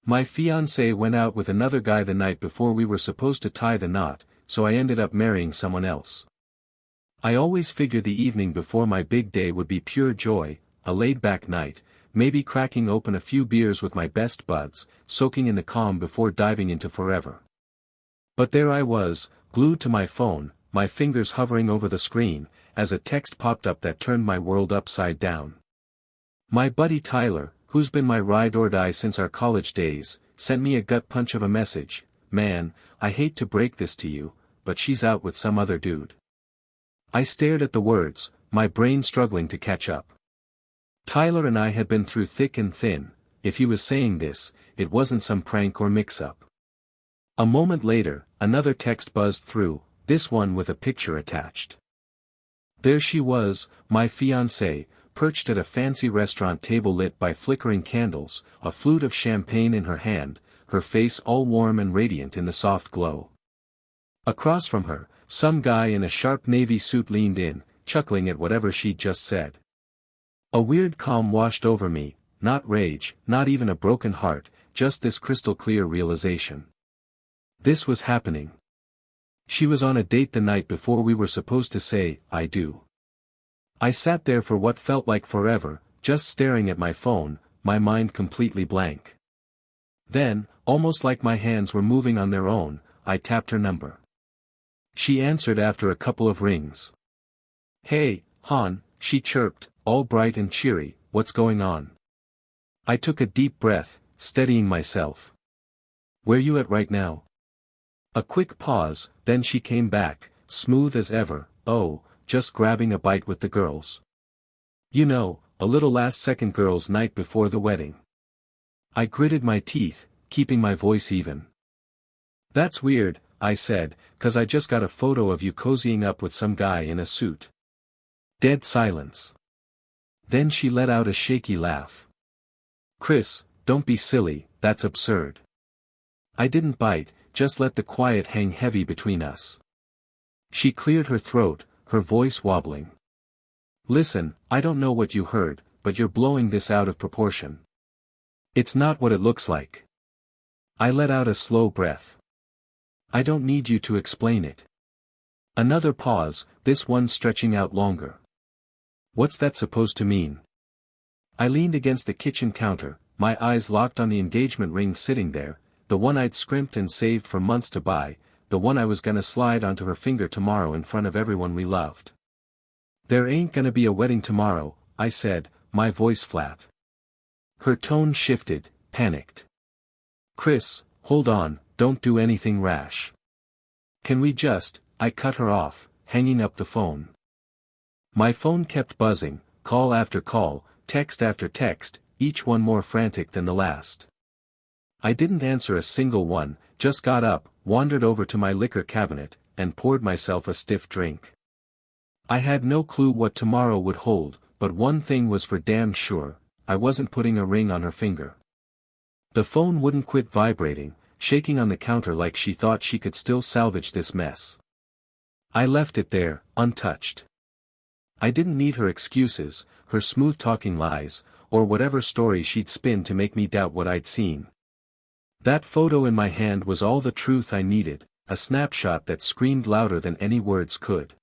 My fiancée went out with another guy the night before we were supposed to tie the knot, so I ended up marrying someone else. I always figured the evening before my big day would be pure joy, a laid-back night, maybe cracking open a few beers with my best buds, soaking in the calm before diving into forever. But there I was, glued to my phone, my fingers hovering over the screen, as a text popped up that turned my world upside down. My buddy Tyler, who's been my ride or die since our college days, sent me a gut punch of a message. Man, I hate to break this to you, but she's out with some other dude. I stared at the words, my brain struggling to catch up. Tyler and I had been through thick and thin. If he was saying this, it wasn't some prank or mix-up. A moment later, another text buzzed through, this one with a picture attached. There she was, my fiancée, perched at a fancy restaurant table lit by flickering candles, a flute of champagne in her hand, her face all warm and radiant in the soft glow. Across from her, some guy in a sharp navy suit leaned in, chuckling at whatever she'd just said. A weird calm washed over me, not rage, not even a broken heart, just this crystal-clear realization. This was happening. She was on a date the night before we were supposed to say, I do. I sat there for what felt like forever, just staring at my phone, my mind completely blank. Then, almost like my hands were moving on their own, I tapped her number. She answered after a couple of rings. Hey, hon, she chirped, all bright and cheery, what's going on? I took a deep breath, steadying myself. Where you at right now? A quick pause, then she came back, smooth as ever, oh, just grabbing a bite with the girls. You know, a little last-second girls' night before the wedding. I gritted my teeth, keeping my voice even. That's weird, I said, 'cause I just got a photo of you cozying up with some guy in a suit. Dead silence. Then she let out a shaky laugh. Chris, don't be silly, that's absurd. I didn't bite, just let the quiet hang heavy between us. She cleared her throat, her voice wobbling. Listen, I don't know what you heard, but you're blowing this out of proportion. It's not what it looks like. I let out a slow breath. I don't need you to explain it. Another pause, this one stretching out longer. What's that supposed to mean? I leaned against the kitchen counter, my eyes locked on the engagement ring sitting there, the one I'd scrimped and saved for months to buy, the one I was gonna slide onto her finger tomorrow in front of everyone we loved. There ain't gonna be a wedding tomorrow, I said, my voice flat. Her tone shifted, panicked. Chris, hold on, don't do anything rash. Can we just, I cut her off, hanging up the phone. My phone kept buzzing, call after call, text after text, each one more frantic than the last. I didn't answer a single one, just got up, wandered over to my liquor cabinet, and poured myself a stiff drink. I had no clue what tomorrow would hold, but one thing was for damn sure, I wasn't putting a ring on her finger. The phone wouldn't quit vibrating, shaking on the counter like she thought she could still salvage this mess. I left it there, untouched. I didn't need her excuses, her smooth-talking lies, or whatever story she'd spin to make me doubt what I'd seen. That photo in my hand was all the truth I needed, a snapshot that screamed louder than any words could.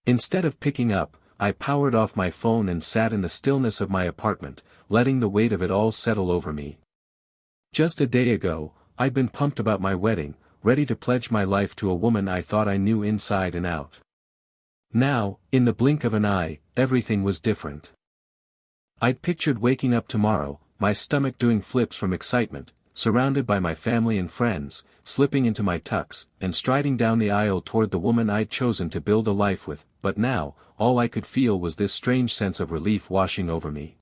Instead of picking up, I powered off my phone and sat in the stillness of my apartment, letting the weight of it all settle over me. Just a day ago, I'd been pumped about my wedding, ready to pledge my life to a woman I thought I knew inside and out. Now, in the blink of an eye, everything was different. I'd pictured waking up tomorrow, my stomach doing flips from excitement, surrounded by my family and friends, slipping into my tux, and striding down the aisle toward the woman I'd chosen to build a life with, but now, all I could feel was this strange sense of relief washing over me.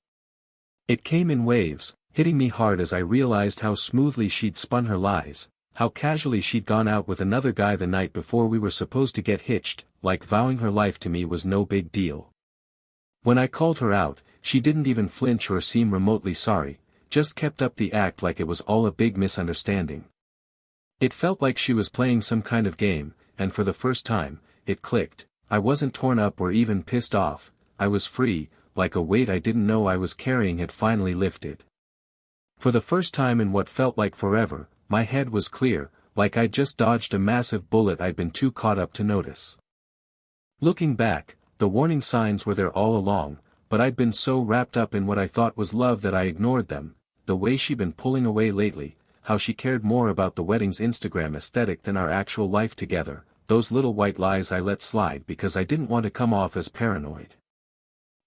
It came in waves, hitting me hard as I realized how smoothly she'd spun her lies, how casually she'd gone out with another guy the night before we were supposed to get hitched, like vowing her life to me was no big deal. When I called her out, she didn't even flinch or seem remotely sorry, just kept up the act like it was all a big misunderstanding. It felt like she was playing some kind of game, and for the first time, it clicked. I wasn't torn up or even pissed off, I was free, like a weight I didn't know I was carrying had finally lifted. For the first time in what felt like forever, my head was clear, like I'd just dodged a massive bullet I'd been too caught up to notice. Looking back, the warning signs were there all along, but I'd been so wrapped up in what I thought was love that I ignored them. The way she'd been pulling away lately, how she cared more about the wedding's Instagram aesthetic than our actual life together, those little white lies I let slide because I didn't want to come off as paranoid.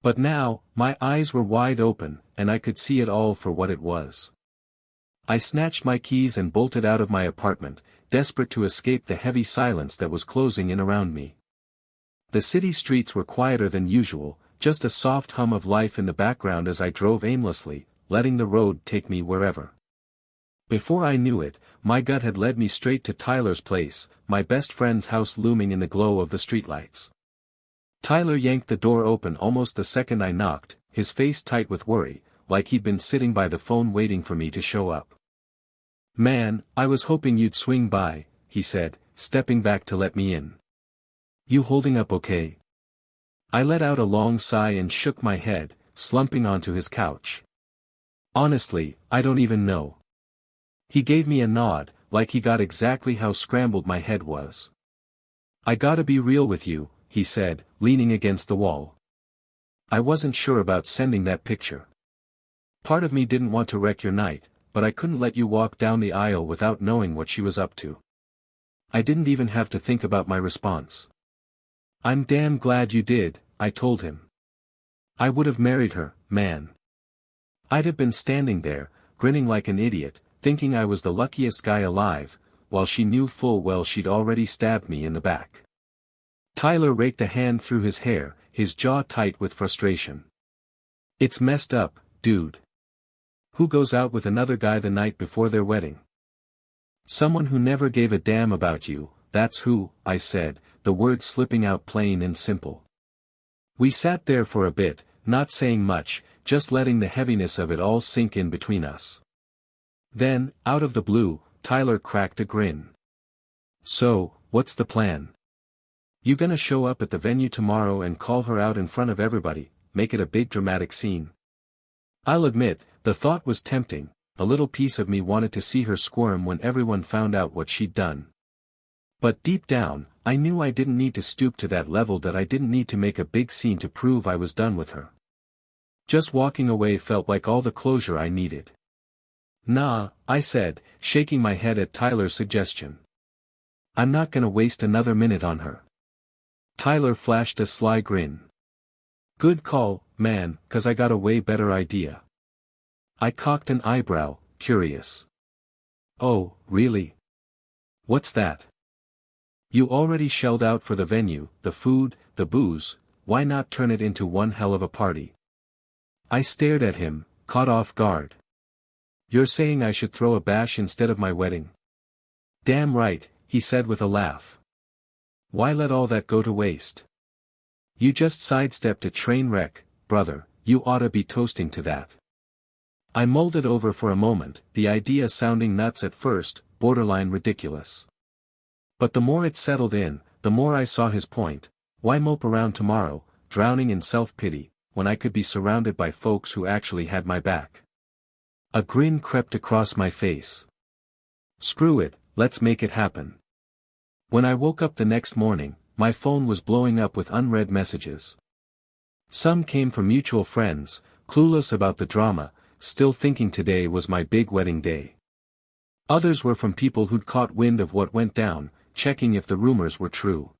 But now, my eyes were wide open, and I could see it all for what it was. I snatched my keys and bolted out of my apartment, desperate to escape the heavy silence that was closing in around me. The city streets were quieter than usual, just a soft hum of life in the background as I drove aimlessly, letting the road take me wherever. Before I knew it, my gut had led me straight to Tyler's place, my best friend's house looming in the glow of the streetlights. Tyler yanked the door open almost the second I knocked, his face tight with worry, like he'd been sitting by the phone waiting for me to show up. "Man, I was hoping you'd swing by," he said, stepping back to let me in. "You holding up okay?" I let out a long sigh and shook my head, slumping onto his couch. "Honestly, I don't even know." He gave me a nod, like he got exactly how scrambled my head was. "I gotta be real with you," he said, leaning against the wall. "I wasn't sure about sending that picture. Part of me didn't want to wreck your night, but I couldn't let you walk down the aisle without knowing what she was up to." I didn't even have to think about my response. "I'm damn glad you did," I told him. "I would have married her, man." I'd have been standing there, grinning like an idiot, thinking I was the luckiest guy alive, while she knew full well she'd already stabbed me in the back. Tyler raked a hand through his hair, his jaw tight with frustration. "It's messed up, dude. Who goes out with another guy the night before their wedding? Someone who never gave a damn about you, that's who," I said, the words slipping out plain and simple. We sat there for a bit, not saying much, just letting the heaviness of it all sink in between us. Then, out of the blue, Tyler cracked a grin. "So, what's the plan? You gonna show up at the venue tomorrow and call her out in front of everybody, make it a big dramatic scene?" I'll admit, the thought was tempting. A little piece of me wanted to see her squirm when everyone found out what she'd done. But deep down, I knew I didn't need to stoop to that level, that I didn't need to make a big scene to prove I was done with her. Just walking away felt like all the closure I needed. "Nah," I said, shaking my head at Tyler's suggestion. "I'm not gonna waste another minute on her." Tyler flashed a sly grin. "Good call, man, 'cause I got a way better idea." I cocked an eyebrow, curious. "Oh, really? What's that?" "You already shelled out for the venue, the food, the booze, why not turn it into one hell of a party?" I stared at him, caught off guard. "You're saying I should throw a bash instead of my wedding?" "Damn right," he said with a laugh. "Why let all that go to waste? You just sidestepped a train wreck, brother, you oughta be toasting to that." I mulled it over for a moment, the idea sounding nuts at first, borderline ridiculous. But the more it settled in, the more I saw his point. Why mope around tomorrow, drowning in self-pity, when I could be surrounded by folks who actually had my back? A grin crept across my face. "Screw it, let's make it happen." When I woke up the next morning, my phone was blowing up with unread messages. Some came from mutual friends, clueless about the drama, still thinking today was my big wedding day. Others were from people who'd caught wind of what went down, checking if the rumors were true.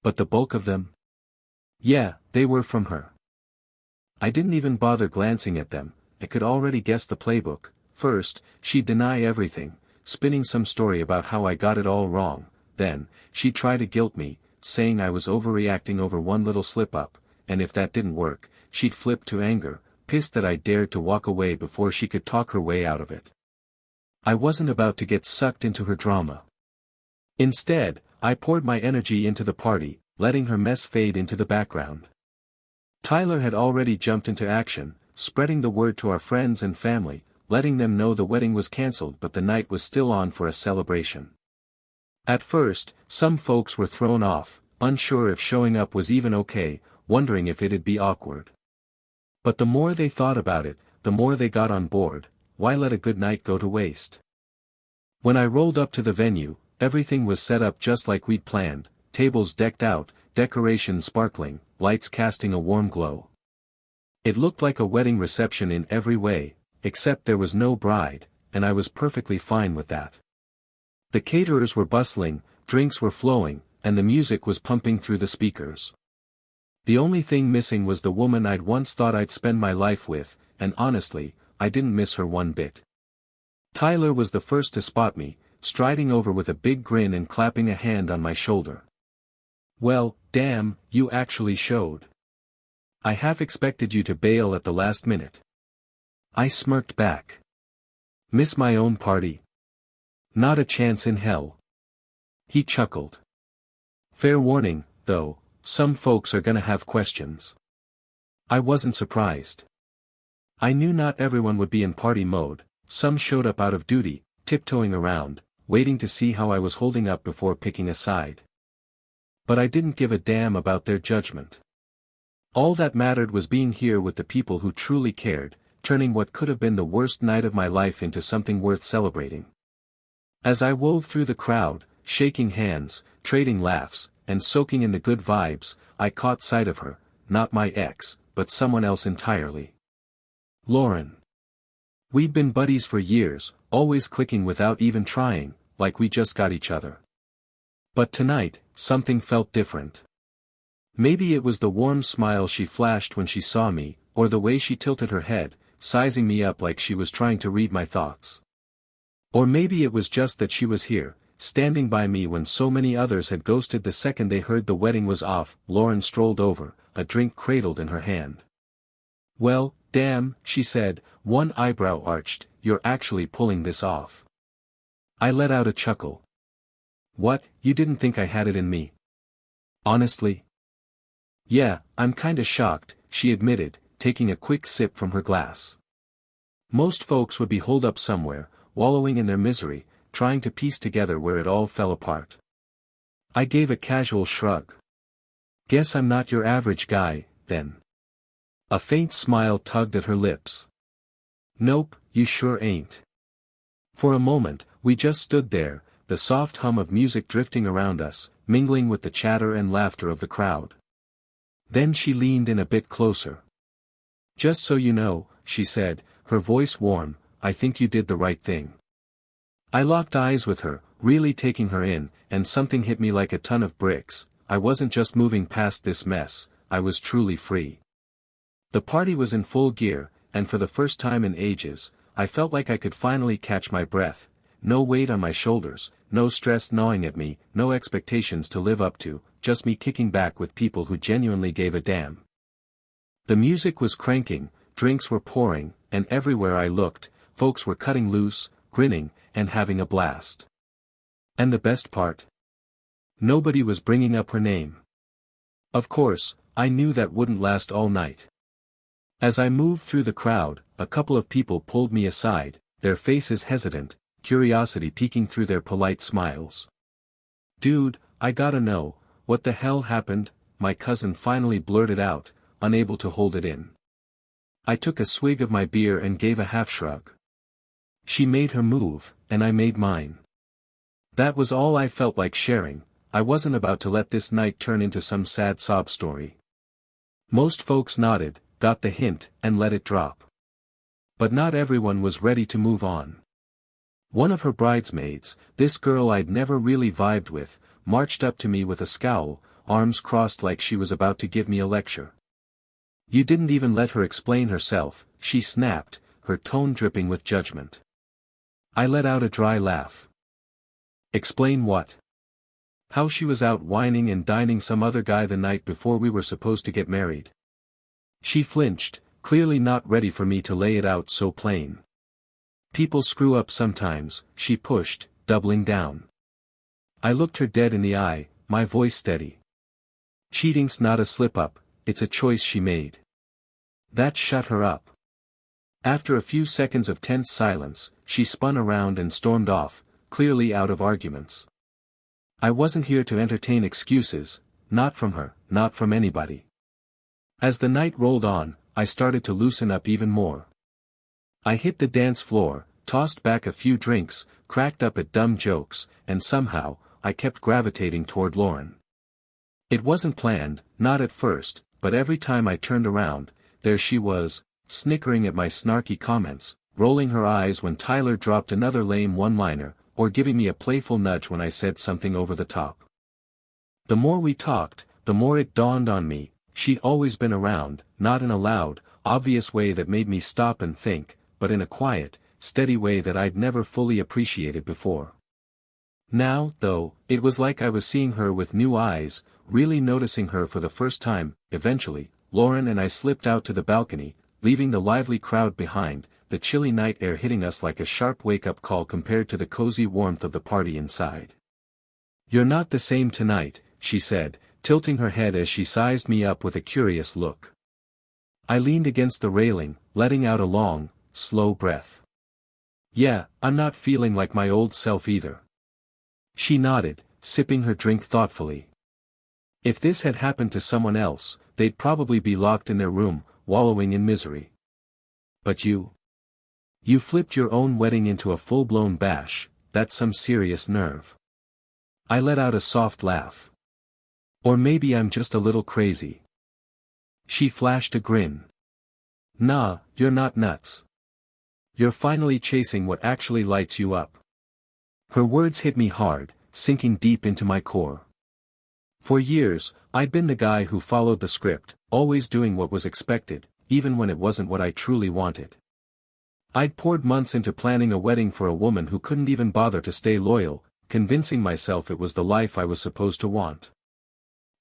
But the bulk of them? Yeah, they were from her. I didn't even bother glancing at them. I could already guess the playbook. First, she'd deny everything, spinning some story about how I got it all wrong. Then, she'd try to guilt me, saying I was overreacting over one little slip-up, and if that didn't work, she'd flip to anger, pissed that I dared to walk away before she could talk her way out of it. I wasn't about to get sucked into her drama. Instead, I poured my energy into the party, letting her mess fade into the background. Tyler had already jumped into action, spreading the word to our friends and family, letting them know the wedding was cancelled but the night was still on for a celebration. At first, some folks were thrown off, unsure if showing up was even okay, wondering if it'd be awkward. But the more they thought about it, the more they got on board. why let a good night go to waste? When I rolled up to the venue, everything was set up just like we'd planned, tables decked out, decorations sparkling, lights casting a warm glow. It looked like a wedding reception in every way, except there was no bride, and I was perfectly fine with that. The caterers were bustling, drinks were flowing, and the music was pumping through the speakers. The only thing missing was the woman I'd once thought I'd spend my life with, and honestly, I didn't miss her one bit. Tyler was the first to spot me, striding over with a big grin and clapping a hand on my shoulder. "Well, damn, you actually showed. I half expected you to bail at the last minute." I smirked back. "Miss my own party? Not a chance in hell." He chuckled. "Fair warning, though, some folks are gonna have questions." I wasn't surprised. I knew not everyone would be in party mode, some showed up out of duty, tiptoeing around, waiting to see how I was holding up before picking a side. But I didn't give a damn about their judgment. All that mattered was being here with the people who truly cared, turning what could have been the worst night of my life into something worth celebrating. As I wove through the crowd, shaking hands, trading laughs, and soaking in the good vibes, I caught sight of her, not my ex, but someone else entirely. Lauren. We'd been buddies for years, always clicking without even trying, like we just got each other. But tonight, something felt different. Maybe it was the warm smile she flashed when she saw me, or the way she tilted her head, sizing me up like she was trying to read my thoughts. Or maybe it was just that she was here, standing by me when so many others had ghosted the second they heard the wedding was off. Lauren strolled over, a drink cradled in her hand. "Well, damn," she said, one eyebrow arched, "you're actually pulling this off." I let out a chuckle. "What, you didn't think I had it in me?" "Honestly?" "Yeah, I'm kinda shocked," she admitted, taking a quick sip from her glass. "Most folks would be holed up somewhere, wallowing in their misery, trying to piece together where it all fell apart." I gave a casual shrug. "Guess I'm not your average guy, then." A faint smile tugged at her lips. "Nope, you sure ain't." For a moment, we just stood there, the soft hum of music drifting around us, mingling with the chatter and laughter of the crowd. Then she leaned in a bit closer. "Just so you know," she said, her voice warm, "I think you did the right thing." I locked eyes with her, really taking her in, and something hit me like a ton of bricks. I wasn't just moving past this mess, I was truly free. The party was in full gear, and for the first time in ages, I felt like I could finally catch my breath. No weight on my shoulders, no stress gnawing at me, no expectations to live up to, just me kicking back with people who genuinely gave a damn. The music was cranking, drinks were pouring, and everywhere I looked, folks were cutting loose, grinning, and having a blast. And the best part? Nobody was bringing up her name. Of course, I knew that wouldn't last all night. As I moved through the crowd, a couple of people pulled me aside, their faces hesitant, curiosity peeking through their polite smiles. "Dude, I gotta know, what the hell happened?" my cousin finally blurted out, unable to hold it in. I took a swig of my beer and gave a half shrug. She made her move, and I made mine. That was all I felt like sharing. I wasn't about to let this night turn into some sad sob story. Most folks nodded, got the hint, and let it drop. But not everyone was ready to move on. One of her bridesmaids, this girl I'd never really vibed with, marched up to me with a scowl, arms crossed like she was about to give me a lecture. "You didn't even let her explain herself," she snapped, her tone dripping with judgment. I let out a dry laugh. "Explain what?" "How she was out whining and dining some other guy the night before we were supposed to get married." She flinched, clearly not ready for me to lay it out so plain. "People screw up sometimes," she pushed, doubling down. I looked her dead in the eye, my voice steady. "Cheating's not a slip-up, it's a choice she made." That shut her up. After a few seconds of tense silence, she spun around and stormed off, clearly out of arguments. I wasn't here to entertain excuses, not from her, not from anybody. As the night rolled on, I started to loosen up even more. I hit the dance floor, tossed back a few drinks, cracked up at dumb jokes, and somehow, I kept gravitating toward Lauren. It wasn't planned, not at first, but every time I turned around, there she was, snickering at my snarky comments, rolling her eyes when Tyler dropped another lame one-liner, or giving me a playful nudge when I said something over the top. The more we talked, the more it dawned on me, she'd always been around, not in a loud, obvious way that made me stop and think, but in a quiet, steady way that I'd never fully appreciated before. Now, though, it was like I was seeing her with new eyes, really noticing her for the first time. Eventually, Lauren and I slipped out to the balcony, leaving the lively crowd behind, the chilly night air hitting us like a sharp wake-up call compared to the cozy warmth of the party inside. "You're not the same tonight," she said, tilting her head as she sized me up with a curious look. I leaned against the railing, letting out a long, slow breath. "Yeah, I'm not feeling like my old self either." She nodded, sipping her drink thoughtfully. If this had happened to someone else, they'd probably be locked in their room, wallowing in misery. But you flipped your own wedding into a full-blown bash, that's some serious nerve. I let out a soft laugh. Or maybe I'm just a little crazy. She flashed a grin. "Nah, you're not nuts. You're finally chasing what actually lights you up." Her words hit me hard, sinking deep into my core. For years, I'd been the guy who followed the script, always doing what was expected, even when it wasn't what I truly wanted. I'd poured months into planning a wedding for a woman who couldn't even bother to stay loyal, convincing myself it was the life I was supposed to want.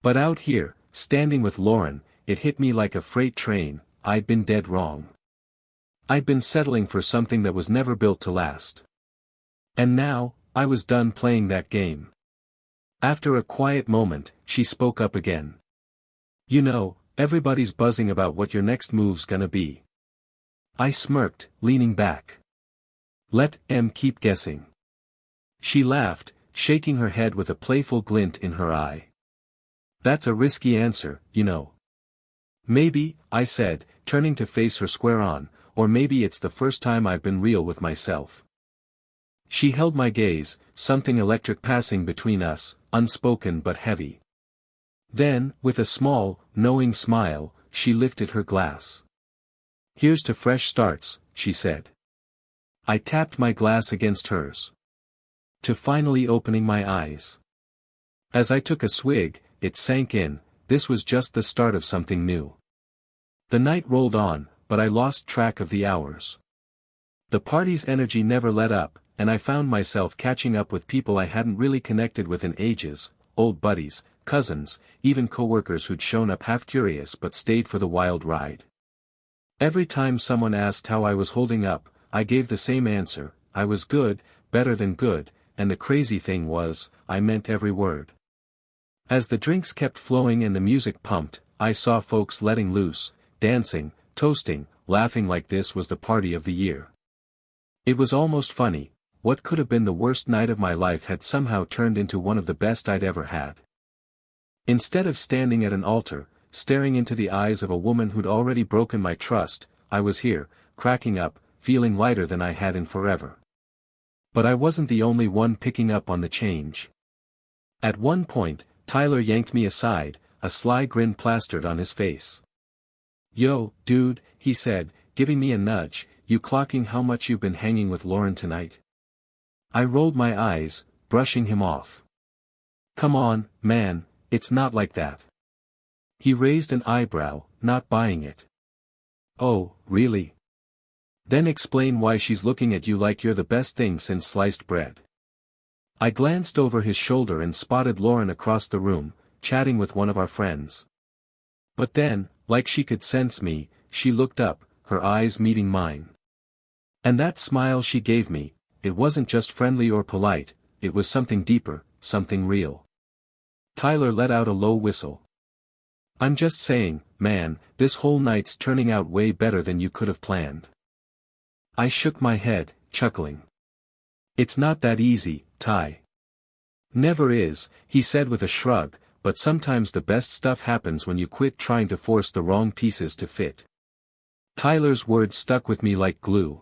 But out here, standing with Lauren, it hit me like a freight train. I'd been dead wrong. I'd been settling for something that was never built to last. And now, I was done playing that game. After a quiet moment, she spoke up again. "You know, everybody's buzzing about what your next move's gonna be." I smirked, leaning back. "Let em keep guessing." She laughed, shaking her head with a playful glint in her eye. "That's a risky answer, you know." "Maybe," I said, turning to face her square on, "or maybe it's the first time I've been real with myself." She held my gaze, something electric passing between us, unspoken but heavy. Then, with a small, knowing smile, she lifted her glass. "Here's to fresh starts," she said. I tapped my glass against hers. To finally opening my eyes. As I took a swig, it sank in, this was just the start of something new. The night rolled on, but I lost track of the hours. The party's energy never let up, and I found myself catching up with people I hadn't really connected with in ages, old buddies, cousins, even coworkers who'd shown up half curious but stayed for the wild ride. Every time someone asked how I was holding up, I gave the same answer: I was good, better than good, and the crazy thing was, I meant every word. As the drinks kept flowing and the music pumped, I saw folks letting loose, dancing, toasting, laughing like this was the party of the year. It was almost funny. What could have been the worst night of my life had somehow turned into one of the best I'd ever had. Instead of standing at an altar, staring into the eyes of a woman who'd already broken my trust, I was here, cracking up, feeling lighter than I had in forever. But I wasn't the only one picking up on the change. At one point, Tyler yanked me aside, a sly grin plastered on his face. "Yo, dude," he said, giving me a nudge, "you clocking how much you've been hanging with Lauren tonight?" I rolled my eyes, brushing him off. "Come on, man, it's not like that." He raised an eyebrow, not buying it. "Oh, really? Then explain why she's looking at you like you're the best thing since sliced bread." I glanced over his shoulder and spotted Lauren across the room, chatting with one of our friends. But then, like she could sense me, she looked up, her eyes meeting mine. And that smile she gave me, it wasn't just friendly or polite, it was something deeper, something real. Tyler let out a low whistle. "I'm just saying, man, this whole night's turning out way better than you could have planned." I shook my head, chuckling. "It's not that easy, Ty." "Never is," he said with a shrug, "but sometimes the best stuff happens when you quit trying to force the wrong pieces to fit." Tyler's words stuck with me like glue.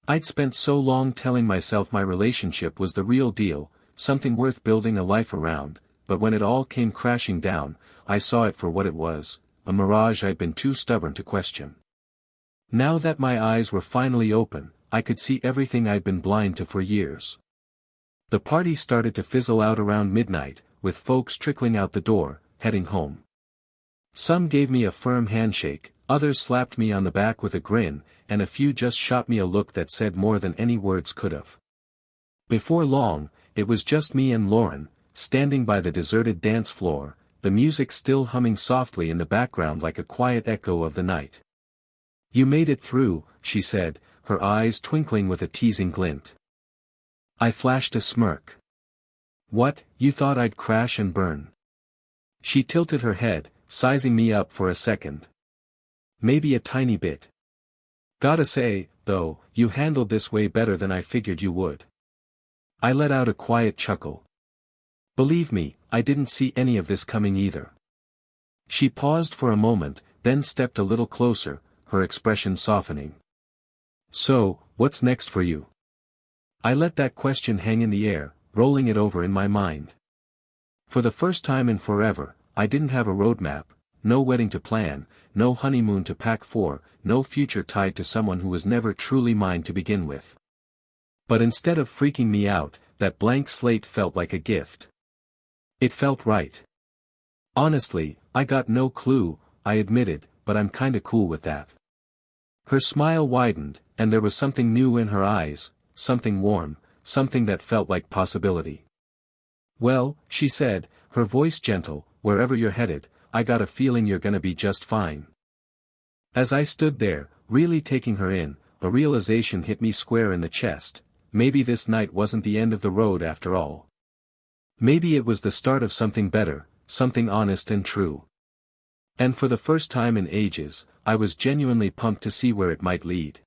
I'd spent so long telling myself my relationship was the real deal, something worth building a life around, but when it all came crashing down, I saw it for what it was, a mirage I'd been too stubborn to question. Now that my eyes were finally open, I could see everything I'd been blind to for years. The party started to fizzle out around midnight, with folks trickling out the door, heading home. Some gave me a firm handshake, others slapped me on the back with a grin, and a few just shot me a look that said more than any words could have. Before long, it was just me and Lauren, standing by the deserted dance floor, the music still humming softly in the background like a quiet echo of the night. "You made it through," she said, her eyes twinkling with a teasing glint. I flashed a smirk. "What, you thought I'd crash and burn?" She tilted her head, sizing me up for a second. "Maybe a tiny bit. Gotta say, though, you handled this way better than I figured you would." I let out a quiet chuckle. "Believe me, I didn't see any of this coming either." She paused for a moment, then stepped a little closer, her expression softening. "So, what's next for you?" I let that question hang in the air, rolling it over in my mind. For the first time in forever, I didn't have a roadmap, no wedding to plan, no honeymoon to pack for, no future tied to someone who was never truly mine to begin with. But instead of freaking me out, that blank slate felt like a gift. It felt right. "Honestly, I got no clue," I admitted, "but I'm kinda cool with that." Her smile widened, and there was something new in her eyes, something warm, something that felt like possibility. "Well," she said, her voice gentle, "wherever you're headed, I got a feeling you're gonna be just fine." As I stood there, really taking her in, a realization hit me square in the chest. Maybe this night wasn't the end of the road after all. Maybe it was the start of something better, something honest and true. And for the first time in ages, I was genuinely pumped to see where it might lead.